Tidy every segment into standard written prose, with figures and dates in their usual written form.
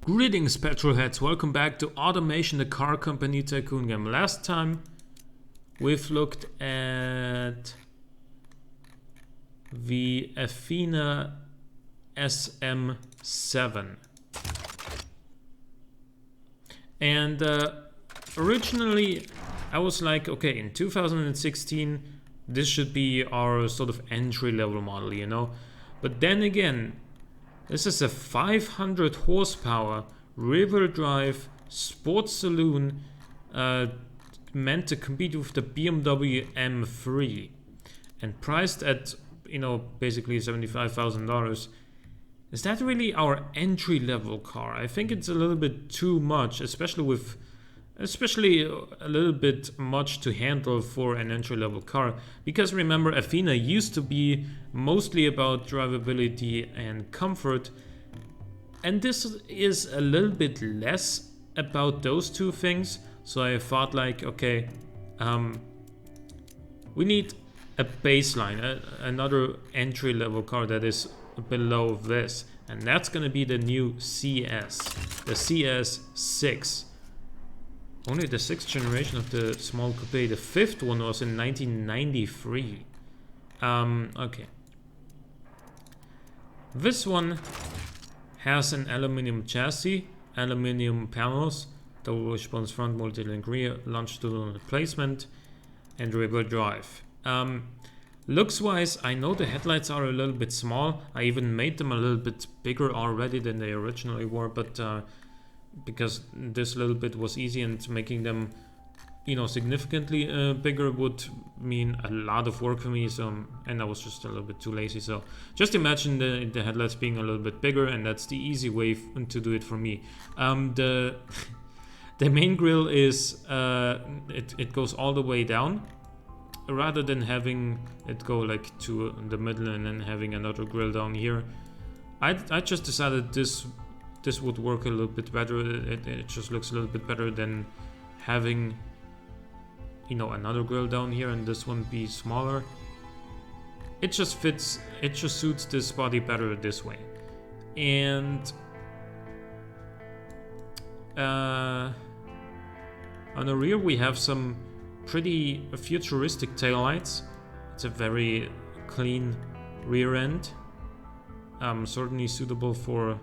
Greetings, petrolheads. Welcome back to Automation, the car company tycoon game. Last time we've looked at the Athena SM7. And originally I was like, okay, in 2016 this should be our sort of entry-level model, you know. But then again, this is a 500 horsepower rear-wheel drive sports saloon meant to compete with the BMW M3 and priced at, you know, basically $75,000. Is that really our entry-level car? I think it's a little bit too much, especially a little bit much to handle for an entry-level car, because remember, Athena used to be mostly about drivability and comfort, and this is a little bit less about those two things. So I thought like, okay, we need a baseline, another entry-level car that is below this, and that's gonna be the new CS, the CS6. Only the 6th generation of the small coupe. The 5th one was in 1993. Okay. This one has an aluminum chassis, aluminum panels, double wishbone front, multi-link rear, longitudinal replacement, and rear-wheel drive. Looks-wise, I know the headlights are a little bit small. I even made them a little bit bigger already than they originally were, but because this little bit was easy, and making them, you know, significantly bigger would mean a lot of work for me. So, and I was just a little bit too lazy. So just imagine the headlights being a little bit bigger, and that's the easy way to do it for me. The main grille is it goes all the way down, rather than having it go like to the middle and then having another grille down here. I just decided this would work a little bit better. It just looks a little bit better than having, you know, another grille down here and this one be smaller. It just fits, it just suits this body better this way. And on the rear we have some pretty futuristic taillights. It's a very clean rear end, certainly suitable for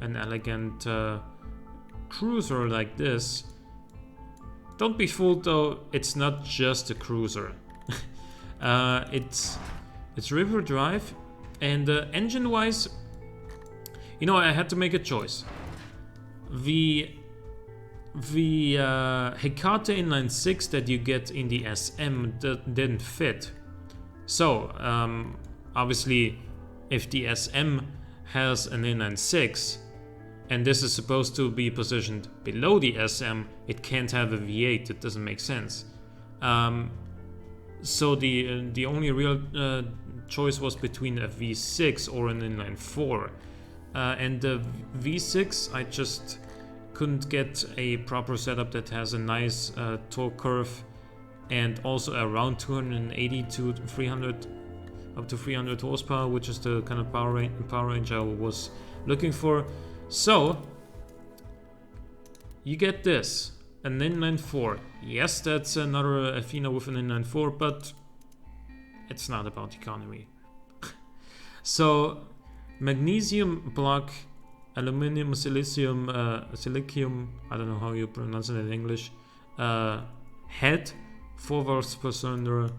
an elegant cruiser like this. Don't be fooled though, it's not just a cruiser. It's rear-wheel drive, and engine-wise, you know, I had to make a choice. The Hecate inline-6 that you get in the SM didn't fit. So obviously, if the SM has an inline-6, and this is supposed to be positioned below the SM, it can't have a V8. It doesn't make sense. So the only real choice was between a V6 or an inline-4. And the V6, I just couldn't get a proper setup that has a nice torque curve, and also around 280 to 300, up to 300 horsepower, which is the kind of power range I was looking for. So you get this, an inline-4. Yes, that's another Athena with an inline-4, but it's not about economy. So magnesium block, aluminum, silicium, I don't know how you pronounce it in English, head, 4 valves per cylinder,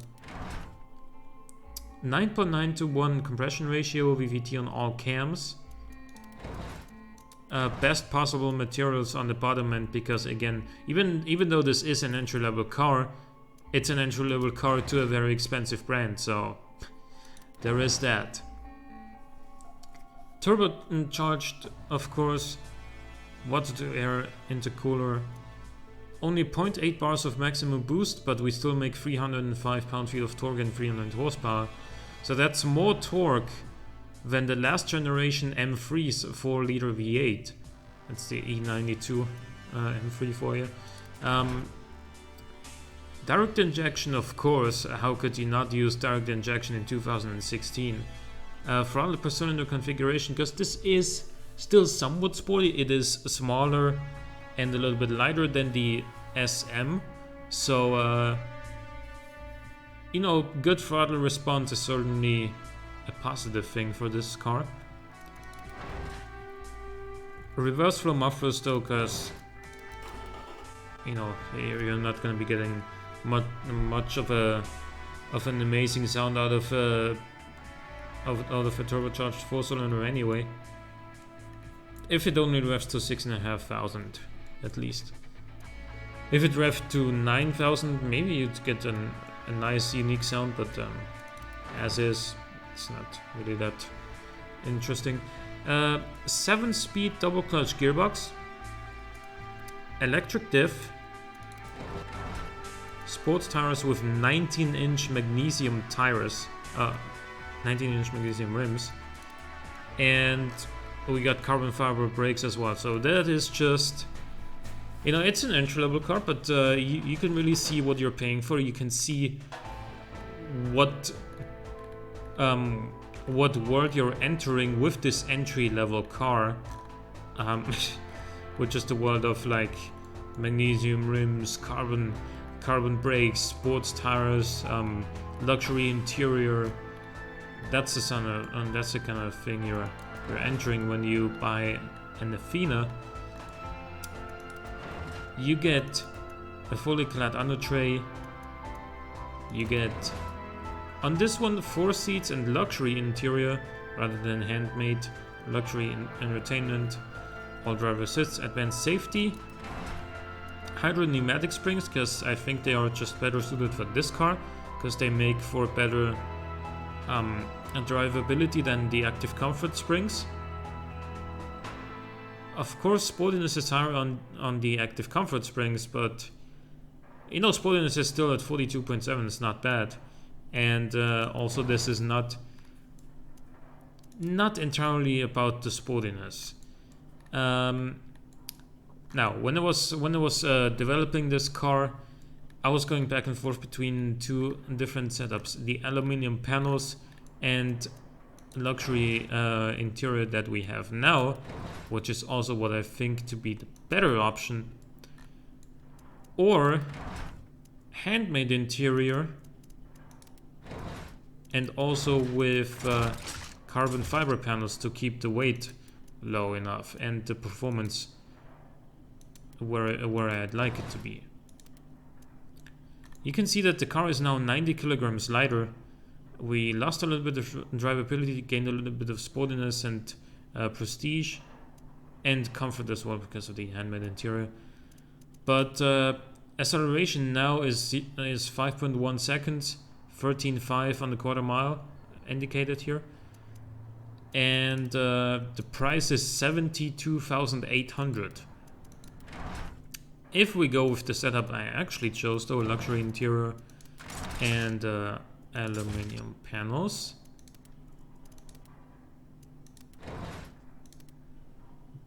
9.9 to 1 compression ratio, VVT on all cams. Best possible materials on the bottom end, because again, even though this is an entry-level car, it's an entry-level car to a very expensive brand, so there is that. Turbocharged, of course, water-to-air intercooler. Only 0.8 bars of maximum boost, but we still make 305 pound-feet of torque and 300 horsepower. So that's more torque than the last generation M3's 4-liter V8. That's the E92 M3 for you. Direct injection, of course. How could you not use direct injection in 2016? Throttle per cylinder configuration, because this is Still somewhat sporty. It is smaller and a little bit lighter than the SM. So, you know, good throttle response is certainly a positive thing for this car. Reverse flow mufflers though, because, you know, you're not going to be getting much of an amazing sound out of a turbocharged 4-cylinder anyway. If it only revs to 6,500 at least. If it revved to 9,000, maybe you'd get a nice unique sound, but as is, it's not really that interesting. 7-speed double clutch gearbox, electric diff, sports tires with 19-inch magnesium tires, 19-inch magnesium rims, and we got carbon fiber brakes as well. So that is just, you know, it's an entry-level car, but you can really see what you're paying for. You can see what world you're entering with this entry-level car, which is the world of like magnesium rims, carbon brakes, sports tires, luxury interior. That's the kind of thing you're entering when you buy an Athena. You get a fully clad under tray. You get, on this one, 4 seats and luxury interior rather than handmade. Luxury entertainment, all driver assists, advanced safety, hydro pneumatic springs, because I think they are just better suited for this car, because they make for better drivability than the active comfort springs. Of course, sportiness is higher on the active comfort springs, but you know, sportiness is still at 42.7. It's not bad, and also this is not entirely about the sportiness. Now, when I was developing this car, I was going back and forth between two different setups: the aluminum panels and luxury interior that we have now, which is also what I think to be the better option, or handmade interior and also with carbon fiber panels to keep the weight low enough and the performance where I'd like it to be. You can see that the car is now 90 kilograms lighter. We lost a little bit of drivability, gained a little bit of sportiness and prestige and comfort as well because of the handmade interior. But acceleration now is 5.1 seconds, 13.5 on the quarter mile indicated here, and the price is 72,800. If we go with the setup I actually chose, though, luxury interior and aluminum panels,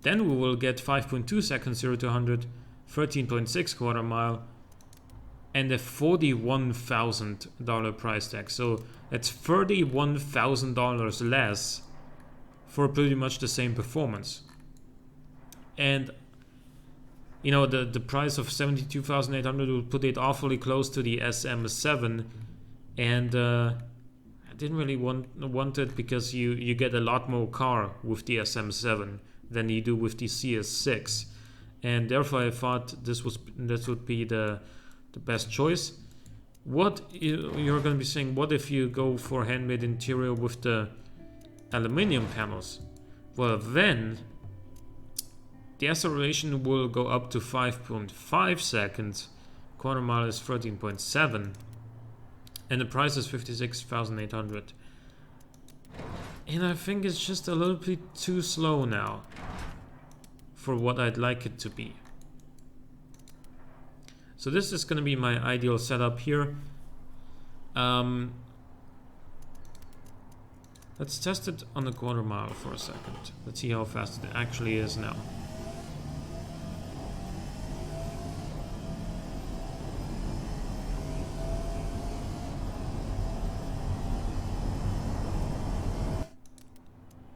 then we will get 5.2 seconds 0 to 100, 13.6 quarter mile, and a $41,000 price tag. So that's $31,000 less for pretty much the same performance. And you know, the price of 72,800 will put it awfully close to the SM7, and I didn't really want it because you get a lot more car with the SM7 than you do with the CS6, and therefore I thought this would be the best choice. What you're going to be saying? What if you go for handmade interior with the aluminum panels? Well, then the acceleration will go up to 5.5 seconds, quarter mile is 13.7, and the price is 56,800. And I think it's just a little bit too slow now for what I'd like it to be. So this is going to be my ideal setup here. Let's test it on the quarter mile for a second. Let's see how fast it actually is now.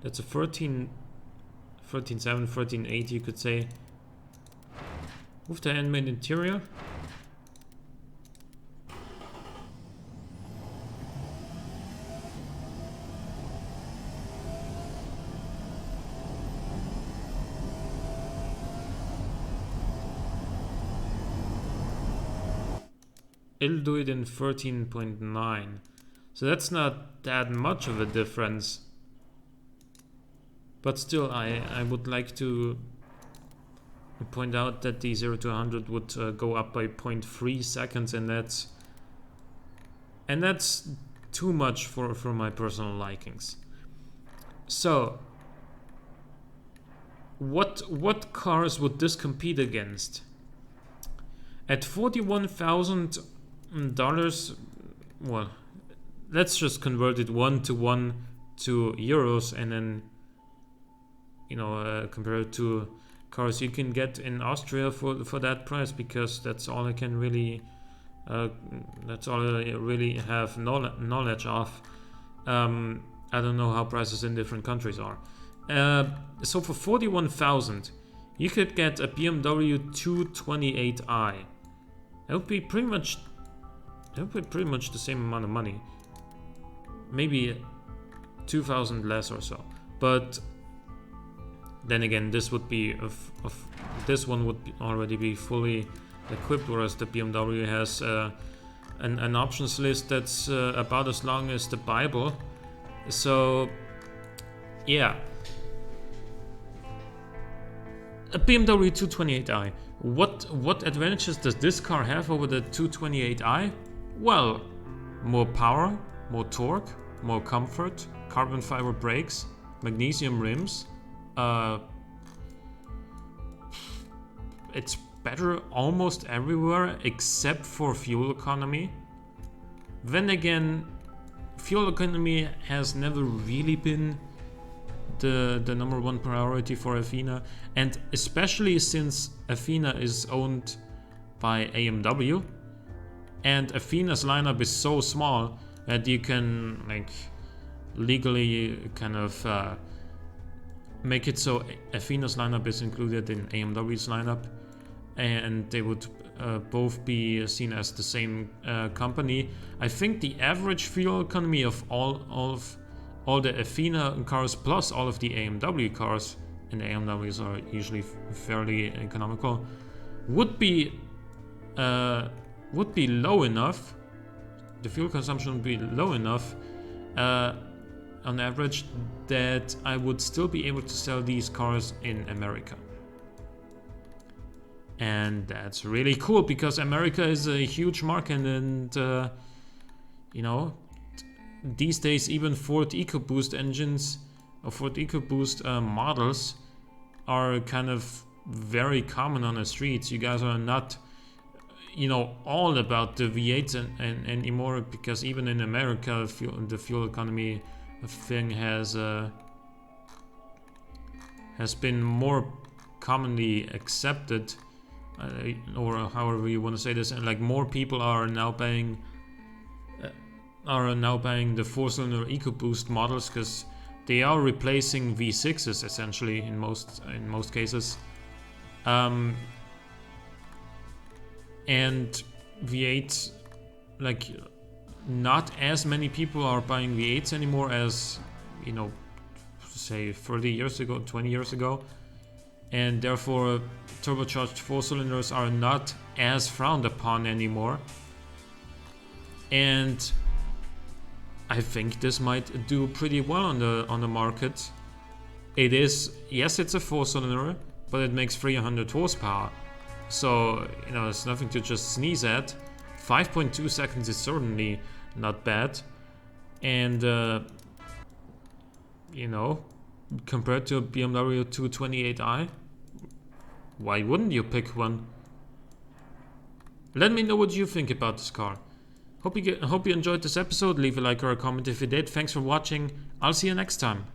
That's a 13 13.7, 13.8 you could say. With the handmade interior. It'll do it in 13.9. So that's not that much of a difference. But still, I would like to point out that the 0 to 100 would go up by 0.3 seconds, and that's too much for my personal likings. So what cars would this compete against? At $41,000, well, let's just convert it 1-to-1 to euros, and then compare it to cars you can get in Austria for that price, because that's all I can really have knowledge of. I don't know how prices in different countries are. So for 41,000 you could get a BMW 228i. That would be pretty much the same amount of money, maybe 2,000 less or so. But then again, this would be this one would already be fully equipped, whereas the BMW has an options list that's about as long as the Bible. So yeah, a BMW 228i. What advantages does this car have over the 228i? Well, more power, more torque, more comfort, carbon fiber brakes, magnesium rims. It's better almost everywhere except for fuel economy. Then again, fuel economy has never really been the number one priority for Athena, and especially since Athena is owned by AMW, and Athena's lineup is so small that you can like legally kind of make it so Athena's lineup is included in AMW's lineup, and they would both be seen as the same company. I think the average fuel economy of all the Athena cars plus all of the AMW cars, and the AMWs are usually fairly economical, would be low enough. The fuel consumption would be low enough on average that I would still be able to sell these cars in America. And that's really cool, because America is a huge market, and these days even Ford EcoBoost engines or Ford EcoBoost models are kind of very common on the streets. You guys are not all about the V8s and anymore, because even in America the fuel economy thing has been more commonly accepted, or however you want to say this, and like more people are now buying the 4-cylinder EcoBoost models, because they are replacing V6s essentially in most cases, and V8s, like not as many people are buying V8s anymore as say 30 years ago, 20 years ago, and therefore turbocharged 4-cylinders are not as frowned upon anymore. And I think this might do pretty well on the market. It is, yes, it's a 4-cylinder, but it makes 300 horsepower. So, it's nothing to just sneeze at. 5.2 seconds is certainly not bad. And, compared to a BMW 228i, why wouldn't you pick one? Let me know what you think about this car. Hope you enjoyed this episode. Leave a like or a comment if you did. Thanks for watching. I'll see you next time.